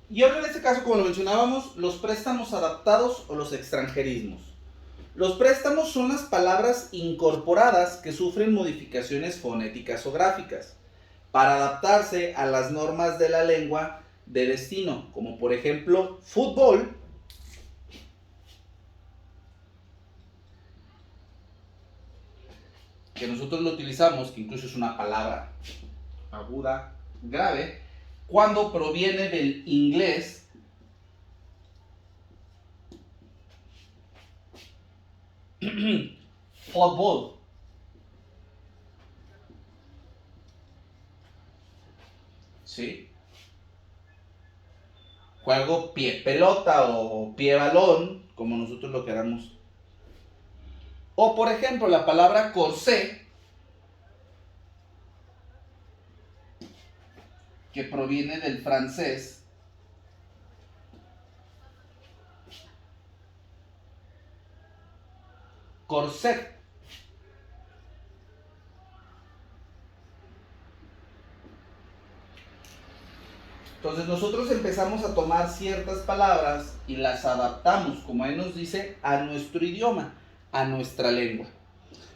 Y ahora en este caso, como lo mencionábamos, los préstamos adaptados o los extranjerismos. Los préstamos son las palabras incorporadas que sufren modificaciones fonéticas o gráficas para adaptarse a las normas de la lengua de destino, como por ejemplo fútbol, que nosotros lo utilizamos, que incluso es una palabra aguda, grave, cuando proviene del inglés fútbol. ¿Sí? Juego pie pelota o pie balón, como nosotros lo queramos. O por ejemplo, la palabra corsé, que proviene del francés corset. Entonces nosotros empezamos a tomar ciertas palabras y las adaptamos, como él nos dice, a nuestro idioma, a nuestra lengua.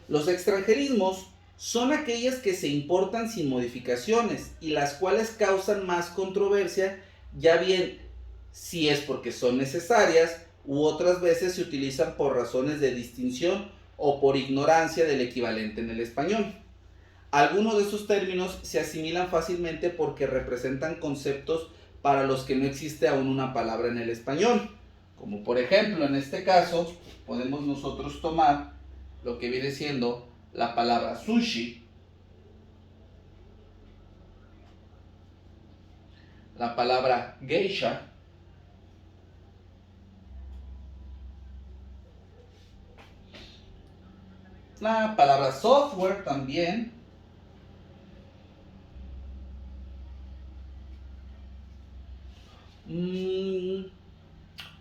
Los extranjerismos son aquellas que se importan sin modificaciones y las cuales causan más controversia, ya bien si es porque son necesarias u otras veces se utilizan por razones de distinción o por ignorancia del equivalente en el español. Algunos de esos términos se asimilan fácilmente porque representan conceptos para los que no existe aún una palabra en el español. Como por ejemplo, en este caso, podemos nosotros tomar lo que viene siendo la palabra sushi, la palabra geisha, la palabra software también,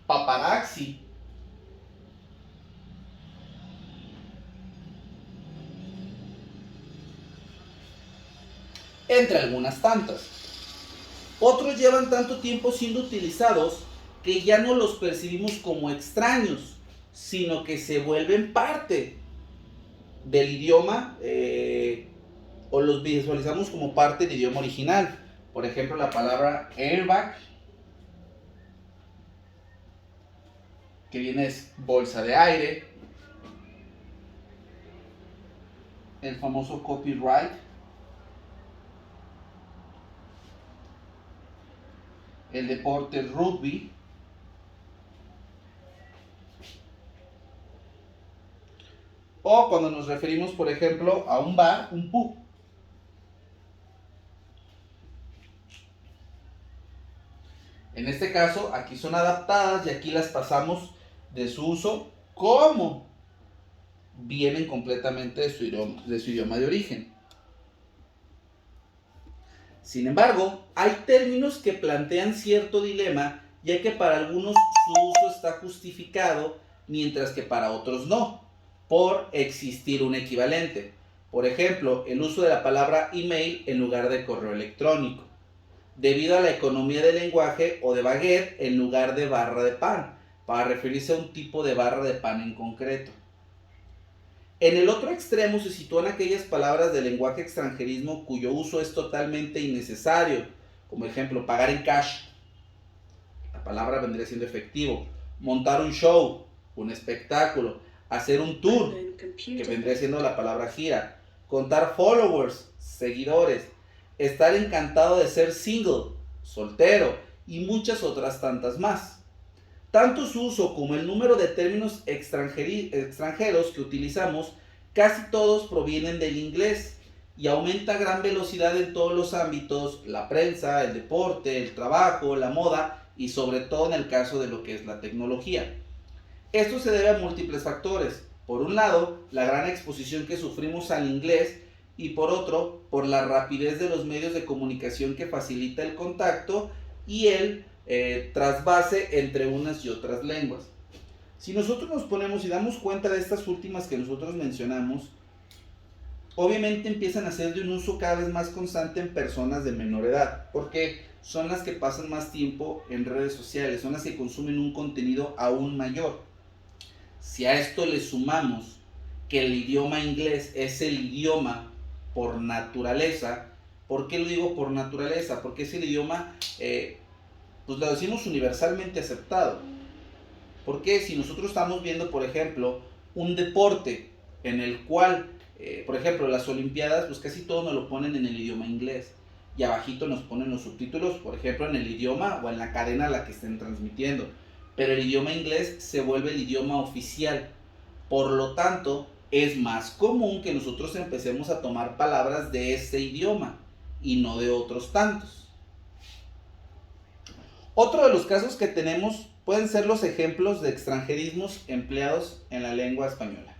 paparazzi, entre algunas tantas. Otros llevan tanto tiempo siendo utilizados que ya no los percibimos como extraños, sino que se vuelven parte del idioma o los visualizamos como parte del idioma original. Por ejemplo, la palabra airbag, que viene es bolsa de aire, el famoso copyright, el deporte rugby, o cuando nos referimos, por ejemplo, a un bar, un pub. En este caso, aquí son adaptadas y aquí las pasamos de su uso como vienen completamente de su idioma de origen. Sin embargo, hay términos que plantean cierto dilema, ya que para algunos su uso está justificado, mientras que para otros no, por existir un equivalente. Por ejemplo, el uso de la palabra email en lugar de correo electrónico, debido a la economía del lenguaje, o de baguette en lugar de barra de pan, para referirse a un tipo de barra de pan en concreto. En el otro extremo se sitúan aquellas palabras del lenguaje extranjerismo cuyo uso es totalmente innecesario, como ejemplo, pagar en cash, la palabra vendría siendo efectivo, montar un show, un espectáculo, hacer un tour, que vendría siendo la palabra gira, contar followers, seguidores, estar encantado de ser single, soltero, y muchas otras tantas más. Tanto su uso como el número de términos extranjeros que utilizamos, casi todos provienen del inglés y aumenta a gran velocidad en todos los ámbitos: la prensa, el deporte, el trabajo, la moda y sobre todo en el caso de lo que es la tecnología. Esto se debe a múltiples factores. Por un lado, la gran exposición que sufrimos al inglés, y por otro, por la rapidez de los medios de comunicación que facilita el contacto y el trasvase entre unas y otras lenguas. Si nosotros nos ponemos y damos cuenta de estas últimas que nosotros mencionamos, obviamente empiezan a ser de un uso cada vez más constante en personas de menor edad. ¿Por qué? son las que pasan más tiempo en redes sociales, son las que consumen un contenido aún mayor. Si a esto le sumamos que el idioma inglés es el idioma por naturaleza, ¿por qué lo digo por naturaleza? Porque es el idioma, pues lo decimos universalmente aceptado. Porque si nosotros estamos viendo, por ejemplo, un deporte en el cual, por ejemplo, las Olimpiadas, pues casi todo nos lo ponen en el idioma inglés. Y abajito nos ponen los subtítulos, por ejemplo, en el idioma o en la cadena a la que estén transmitiendo. Pero el idioma inglés se vuelve el idioma oficial. Por lo tanto, es más común que nosotros empecemos a tomar palabras de ese idioma y no de otros tantos. Otro de los casos que tenemos pueden ser los ejemplos de extranjerismos empleados en la lengua española.